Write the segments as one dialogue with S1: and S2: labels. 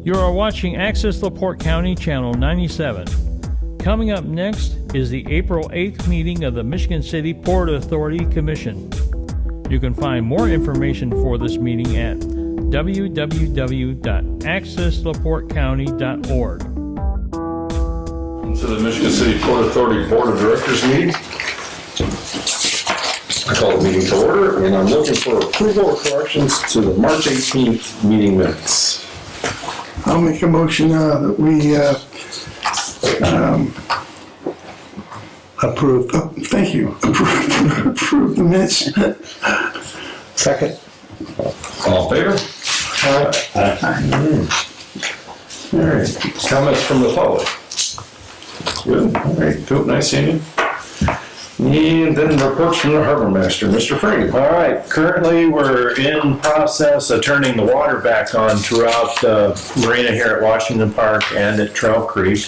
S1: You are watching Access LaPorte County Channel 97. Coming up next is the April 8th meeting of the Michigan City Port Authority Commission. You can find more information for this meeting at www.accesslaportecounty.org.
S2: To the Michigan City Port Authority Board of Directors meeting. I call the meeting to order, and I'm looking for approval of corrections to the March 18th meeting minutes.
S3: I'll make a motion that we approve. Oh, thank you. Approve the minutes.
S4: Second.
S2: All in favor? Aye. All right. Comments from the public? Good. All right. Cool. Nice seeing you. And then reports from the harbor master, Mr. Frady.
S4: All right, currently we're in process of turning the water back on throughout the marina here at Washington Park and at Trail Creek.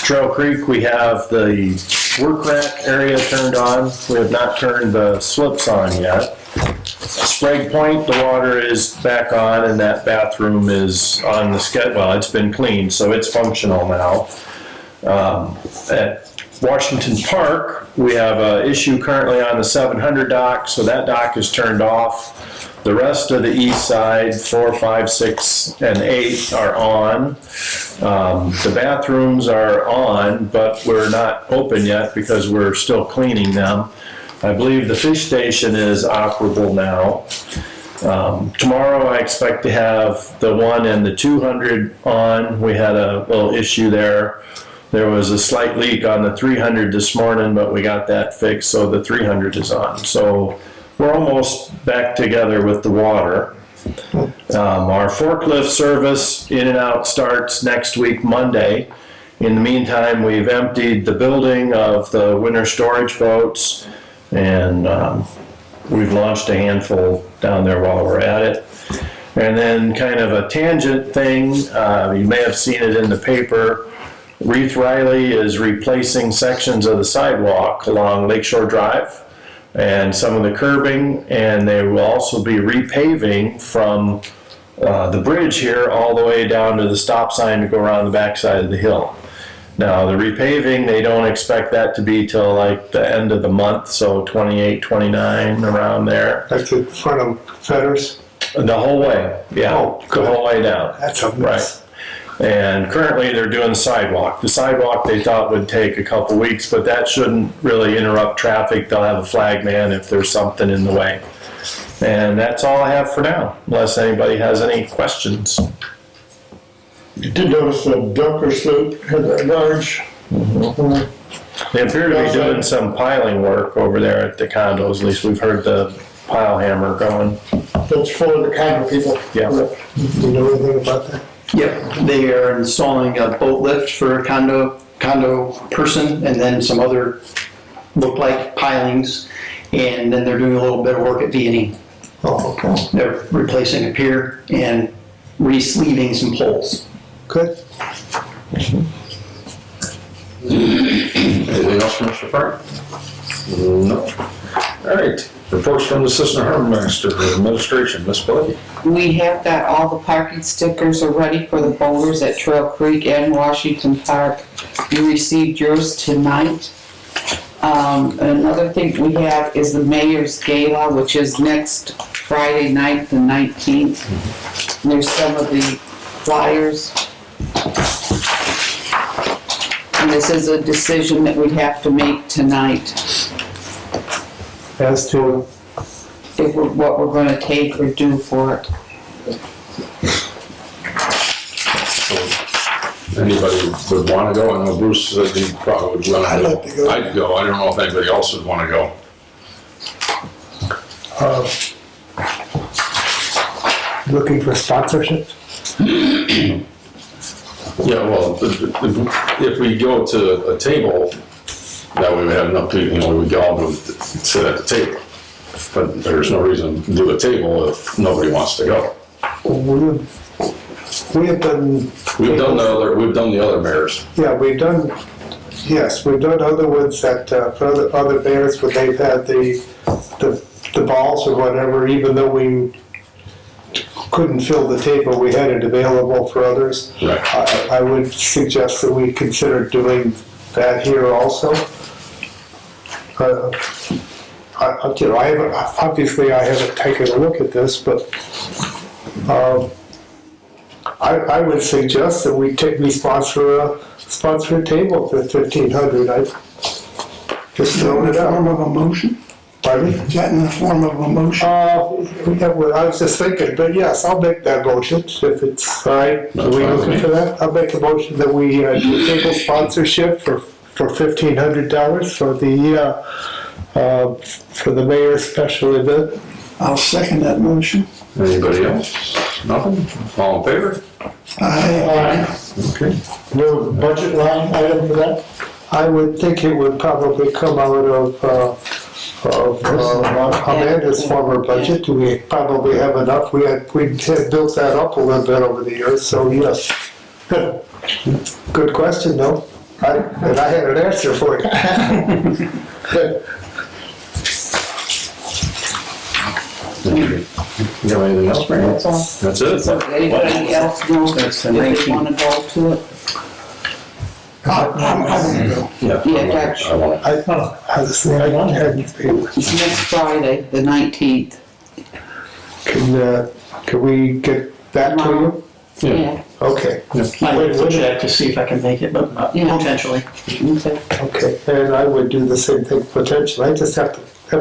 S4: Trail Creek, we have the work rack area turned on. We have not turned the slips on yet. Sprague Point, the water is back on, and that bathroom is on the schedule. Well, it's been cleaned, so it's functional now. At Washington Park, we have an issue currently on the 700 dock, so that dock is turned off. The rest of the east side, 4, 5, 6, and 8 are on. The bathrooms are on, but we're not open yet because we're still cleaning them. I believe the fish station is operable now. Tomorrow I expect to have the 1 and the 200 on. We had a little issue there. There was a slight leak on the 300 this morning, but we got that fixed, so the 300 is on. So we're almost back together with the water. Our forklift service in and out starts next week, Monday. In the meantime, we've emptied the building of the winter storage boats, and we've launched a handful down there while we're at it. And then kind of a tangent thing, you may have seen it in the paper. Reith Riley is replacing sections of the sidewalk along Lakeshore Drive and some of the curbing, and they will also be repaving from the bridge here all the way down to the stop sign to go around the backside of the hill. Now, the repaving, they don't expect that to be till like the end of the month, so 28, 29, around there.
S3: That's in front of Fetters.
S4: The whole way, yeah,
S3: Oh,
S4: the whole way down.
S3: That's a mess.
S4: Right. And currently they're doing the sidewalk. The sidewalk they thought would take a couple weeks, but that shouldn't really interrupt traffic. They'll have a flag man if there's something in the way. And that's all I have for now, unless anybody has any questions.
S3: You did notice the Dunker sloop had that large.
S4: They appear to be doing some piling work over there at the condos. At least we've heard the pile hammer going.
S3: That's full of the condo people.
S4: Yeah.
S3: Do you know anything about that?
S5: Yep, they are installing a boat lift for a condo person, and then some other look-like pilings, and then they're doing a little bit of work at V&E.
S3: Oh, okay.
S5: They're replacing a pier and re-sleeving some poles.
S3: Good.
S2: Anything else from Mr. Frank? No. All right. Reports from the Assistant Harbor Master Administration, Ms. Pelleggi.
S6: We have got all the parking stickers are ready for the boaters at Trail Creek and Washington Park. You received yours tonight. Another thing we have is the Mayor's Gala, which is next Friday night, the 19th. There's some of the flyers. And this is a decision that we have to make tonight.
S3: As to,
S6: If we're, what we're gonna take or do for it.
S2: Anybody would want to go? I know Bruce said he probably would run.
S3: I'd like to go.
S2: I'd go. I don't know if anybody else would want to go.
S3: looking for sponsorships?
S2: Yeah, well, if we go to a table, that way we have enough people, we can all sit at the table. But there's no reason to do a table if nobody wants to go.
S3: We have done.
S2: We've done the other mayors.
S3: Yeah, we've done other ones that, for other mayors, where they've had the balls or whatever, even though we couldn't fill the table, we had it available for others.
S2: Right.
S3: I would suggest that we consider doing that here also. You know, obviously I haven't taken a look at this, but I would suggest that we sponsor a table for 1,500. I just throwing it out.
S7: Form of a motion?
S3: Pardon me?
S7: Is that in the form of a motion?
S3: Yeah, well, I was just thinking, but yes, I'll make that motion if it's all right. Are we looking for that? I'll make a motion that we do table sponsorship for $1,500 for the mayor's special event.
S7: I'll second that motion.
S2: Anybody else? Nothing? All in favor?
S7: Aye.
S2: Okay.
S3: No budget line item for that? I would think it would probably come out of Amanda's former budget. We probably have enough. We had built that up a little bit over the years, so yes. Good question, though. And I had an answer for it. Good.
S2: You got anything else, Brandon?
S6: That's all.
S2: That's it?
S6: So anybody else know
S4: That's
S6: if
S4: the
S6: they
S4: 19th.
S6: wanna go to it?
S7: I want to go.
S2: Yeah.
S6: Yeah,
S2: I want it.
S3: I was saying, I hadn't.
S6: It's next Friday, the 19th.
S3: Can we get that to you?
S6: Yeah.
S3: Okay,
S5: I would check to see if I can make it, but
S6: Yeah.
S5: potentially.
S6: Okay.
S3: okay. And I would do the same thing potentially. I just have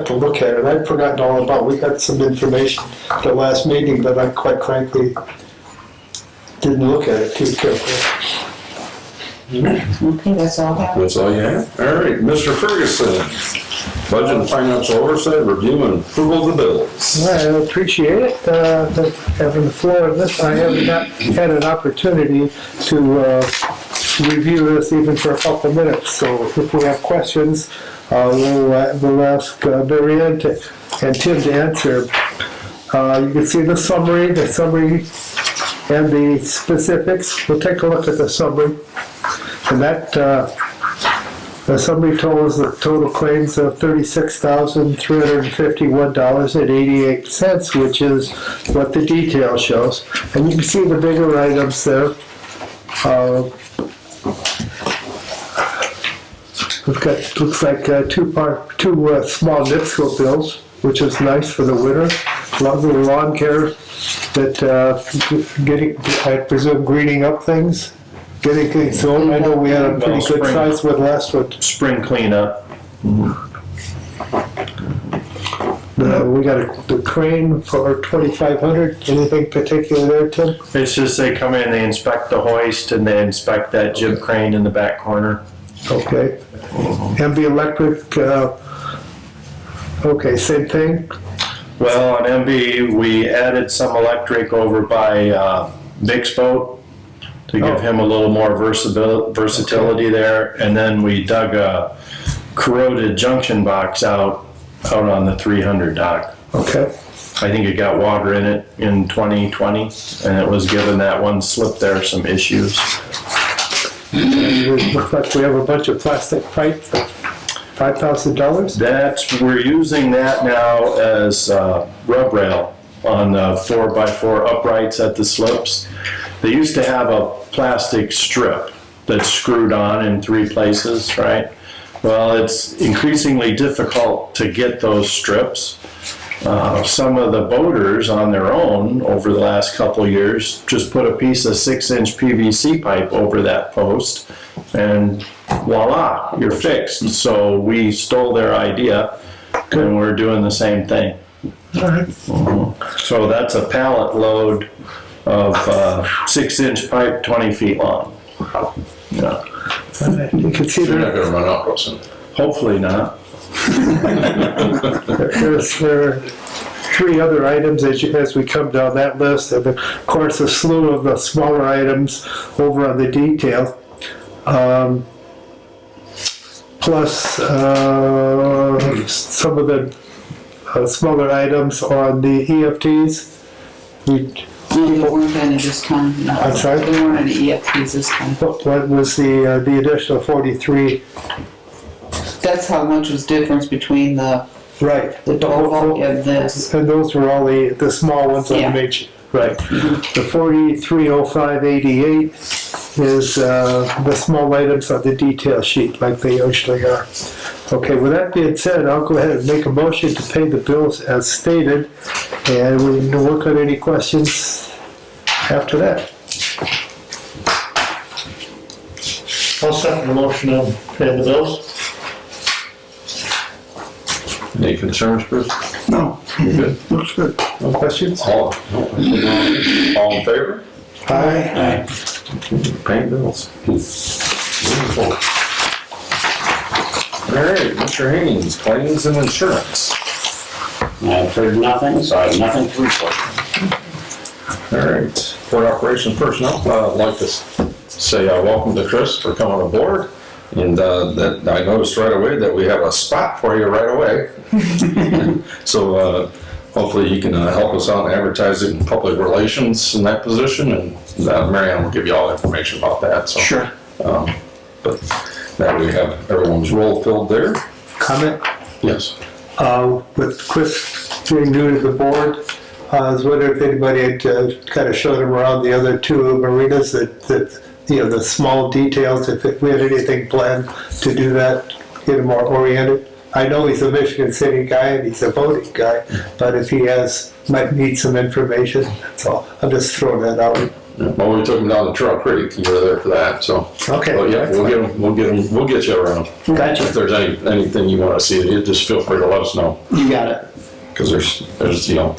S3: to look at it. I've forgotten all about, we got some information at the last meeting, but I quite frankly didn't look at it too carefully.
S6: Okay, that's all I have.
S2: That's all you have? All right, Mr. Ferguson, budget and financial oversight, review and approval of the bills.
S3: I appreciate it, having the floor of this. I have not had an opportunity to review this even for a couple minutes, so if we have questions, we'll ask Mary Ann and Tim to answer. You can see the summary and the specifics. We'll take a look at the summary. And that, the summary totals the total claims of $36,351.88, which is what the detail shows. And you can see the bigger items there. We've got, looks like two small NIPSCO bills, which is nice for the winter. Little lawn care that I presume greening up things. Getting things sold. I know we had a pretty good size one last one.
S4: Spring cleanup.
S3: We got the crane for 2,500. Anything particular there, Tim?
S4: It's just they come in, they inspect the hoist, and they inspect that jib crane in the back corner.
S3: Okay. MB Electric, okay, same thing?
S4: Well, on MB, we added some electric over by Vic's boat to give him a little more versatility there. And then we dug a corroded junction box out on the 300 dock.
S3: Okay.
S4: I think it got water in it in 2020, and it was giving that one slip there some issues.
S3: It looks like we have a bunch of plastic pipe for $5,000.
S4: We're using that now as rub rail on the 4x4 uprights at the slips. They used to have a plastic strip that's screwed on in 3 places, right? Well, it's increasingly difficult to get those strips. Some of the boaters on their own over the last couple of years just put a piece of 6-inch PVC pipe over that post and voila, you're fixed. So we stole their idea and we're doing the same thing. So that's a pallet load of 6-inch pipe, 20 feet long. Yeah.
S3: You can see
S2: You're not
S3: there,
S2: gonna run out, Wilson.
S4: Hopefully not.
S3: there are 3 other items as we come down that list. And of course, a slew of the smaller items over on the detail. Plus some of the smaller items on the EFTs.
S6: No, there weren't any this time. No.
S3: I'm sorry?
S6: There weren't any EFTs this time.
S3: What was the additional 43?
S6: That's how much was difference between the
S3: Right.
S6: the Doval and this.
S3: And those were all the small ones on
S6: Yeah.
S3: the major, right. The 430588 is the small items on the detail sheet like they usually are. Okay, with that being said, I'll go ahead and make a motion to pay the bills as stated, and we can work on any questions after that.
S8: I'll second the motion on paying the bills.
S2: Any concerns, Bruce?
S7: No,
S2: Good.
S7: looks good.
S3: No questions?
S2: All in favor?
S7: Aye.
S2: Paying bills. Wonderful. All right, Mr. Haynes, claims and insurance.
S9: I've heard nothing, so I have nothing to report.
S2: All right, Port Operations Personnel, I'd like to say welcome to Chris for coming aboard. And that I noticed right away that we have a spot for you right away. So hopefully you can help us out in advertising and public relations in that position, and Marianne will give you all the information about that. So,
S5: Sure.
S2: but now we have everyone's role filled there.
S3: Comment?
S2: Yes.
S3: With Chris being new to the board, I was wondering if anybody had kind of showed him around the other two marinas that you know, the small details, if we had anything planned to do that, get him more oriented. I know he's a Michigan City guy and he's a voting guy, but if he might need some information, that's all. I'm just throwing that out.
S2: Well, we took him down to Trail Creek. You were there for that, so.
S3: Okay.
S2: But yeah, we'll get you around.
S5: Gotcha.
S2: If there's anything you want to see, you just feel free to let us know.
S5: You got it.
S2: Because there's you know,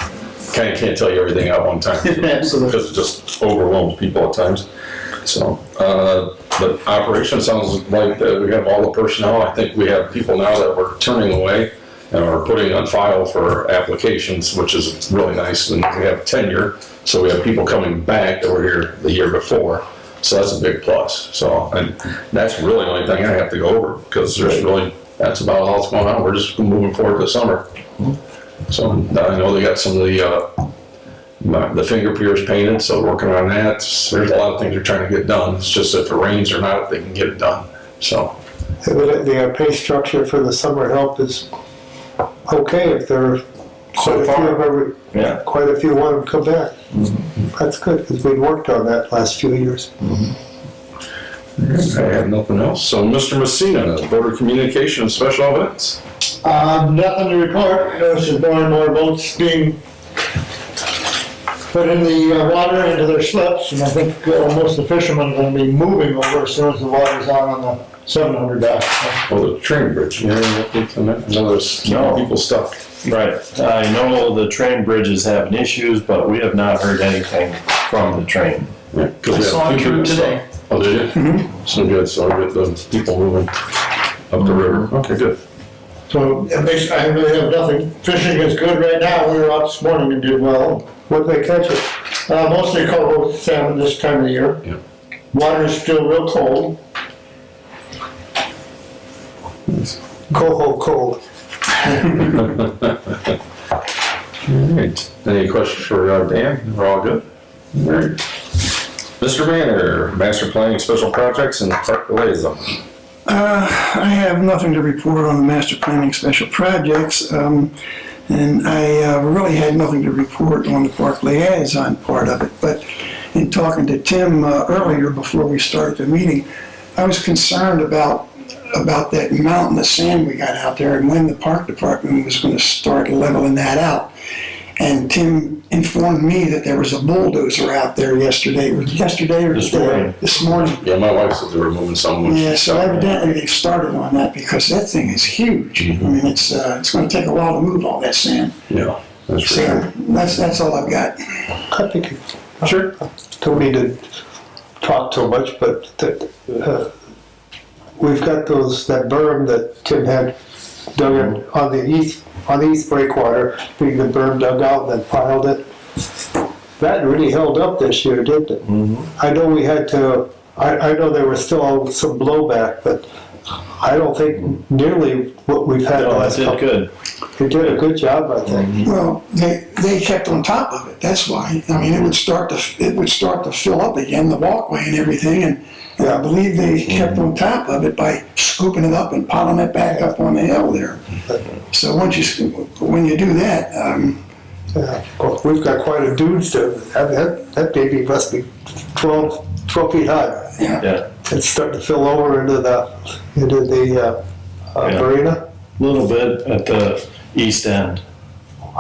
S2: can't tell you everything at one time.
S5: Absolutely.
S2: Because it just overwhelms people at times. So, but operation sounds like that we have all the personnel. I think we have people now that we're turning away and are putting on file for applications, which is really nice. And we have tenure, so we have people coming back that were here the year before. So that's a big plus. So, and that's really the only thing I have to go over, because that's about all that's going on. We're just moving forward this summer. So I know they got some of the finger piers painted, so working on that. There's a lot of things they're trying to get done. It's just if it rains or not, they can get it done. So,
S3: The pay structure for the summer help is okay if there are quite a few want to come back. That's good, because we worked on that last few years.
S2: I have nothing else. So, Mr. Messina, Board of Communication and Special Events.
S8: Nothing to report. There's more and more boats being put in the water into their slips, and I think most of the fishermen are going to be moving over as soon as the water's on the 700 dock.
S2: Oh, the train bridge. You hear anything from that? I know there's people stuck.
S4: Right. I know the train bridge is having issues, but we have not heard anything from the train.
S2: Yeah, 'cause we
S5: I saw
S2: have
S5: it
S2: two
S5: through
S2: people
S5: today.
S2: stuck. Oh, did you? Mm-hmm. So good. So we get the people moving up the river. Okay, good.
S8: So it makes, I really have nothing. Fishing is good right now. We were out this morning and did well.
S3: What they catch it?
S8: Mostly coho salmon this time of the year.
S2: Yeah.
S8: Water is still real cold.
S3: Cold.
S2: All right. Any questions for Dan? We're all good? All right. Mr. Manor, Master Planning Special Projects and Park Liaison.
S7: I have nothing to report on the master planning special projects, and I really had nothing to report on the park liaison part of it. But in talking to Tim earlier before we started the meeting, I was concerned about that mountain of sand we got out there and when the park department was going to start leveling that out. And Tim informed me that there was a bulldozer out there yesterday. Was it yesterday or
S4: This
S7: today?
S4: morning.
S7: This morning.
S2: Yeah, my wife said they were moving some.
S7: Yeah, so evidently they've started on that because that thing is huge. I mean, it's going to take a while to move all that sand.
S2: Yeah, that's for
S7: So
S2: sure.
S7: that's all I've got.
S3: I think, sure, don't need to talk too much, but we've got that berm that Tim had dug in on the east breakwater, being the berm dug out and then piled it. That really held up this year, didn't it? I know we had to, I know there was still some blowback, but I don't think nearly what we've had.
S4: No, that's it, good.
S3: They did a good job, I think.
S7: Well, they kept on top of it, that's why. I mean, it would start to fill up again, the walkway and everything, and I believe they kept on top of it by scooping it up and piling it back up on the hill there. So when you do that,
S3: Yeah, well, we've got quite a dune still. That baby must be 12 feet high.
S4: Yeah,
S3: It's starting to fill over into the
S4: Yeah.
S3: marina.
S4: a little bit at the east end.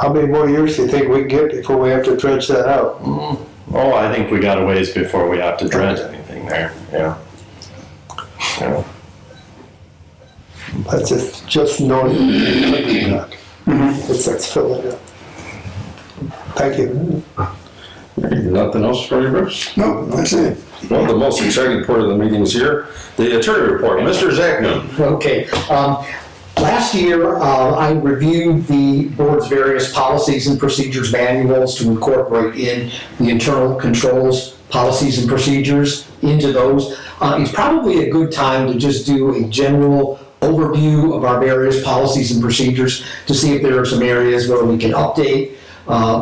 S3: How many more years do you think we can get before we have to dredge that out?
S4: Oh, I think we got a ways before we have to dredge anything there, yeah. Yeah.
S3: That's just north of the dock. It's filling up. Thank you.
S2: Nothing else for you, Bruce?
S7: no, that's it.
S2: Well, the most exciting part of the meeting is here, the attorney report, Mr. Zach Noon.
S10: Okay. Last year, I reviewed the board's various policies and procedures manuals to incorporate in the internal controls policies and procedures into those. It's probably a good time to just do a general overview of our various policies and procedures to see if there are some areas where we can update.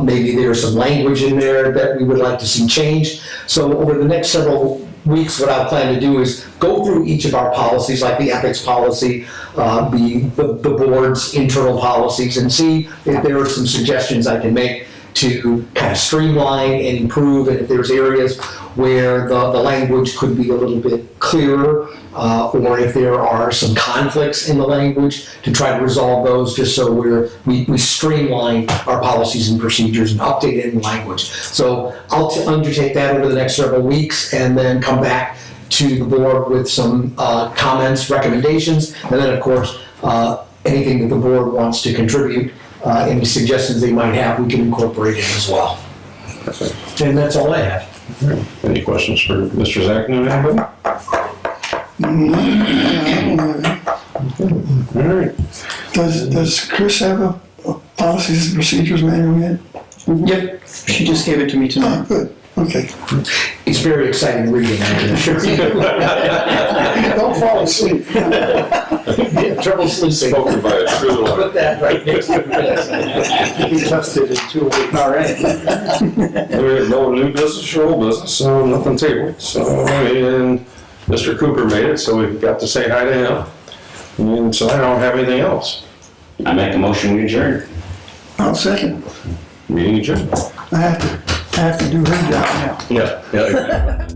S10: Maybe there's some language in there that we would like to see changed. So over the next several weeks, what I plan to do is go through each of our policies, like the ethics policy, the board's internal policies, and see if there are some suggestions I can make to kind of streamline and improve, and if there's areas where the language could be a little bit clearer, or if there are some conflicts in the language, to try to resolve those, just so we streamline our policies and procedures and update it in language. So I'll undertake that over the next several weeks, and then come back to the board with some comments, recommendations, and then of course, anything that the board wants to contribute, any suggestions they might have, we can incorporate in as well. And that's all I have.
S2: Any questions for Mr. Zach Noon, anybody? All right.
S7: Does Chris have a policies and procedures manual yet?
S5: Yep, she just gave it to me tonight.
S7: Oh, good, okay.
S10: It's very exciting reading, I can assure you.
S7: Don't fall asleep.
S10: Trouble sleeping.
S2: Spoken by a true lawyer.
S10: Put that right next to this.
S3: Be tested in 2 weeks.
S10: All right.
S2: There is no new business or old business, so nothing tabled. So, and Mr. Cooper made it, so we got to say hi to him. And so I don't have anything else.
S9: I make a motion, we adjourn.
S7: I'll second.
S2: Meeting adjourned.
S7: I have to do her job now.
S2: Yeah.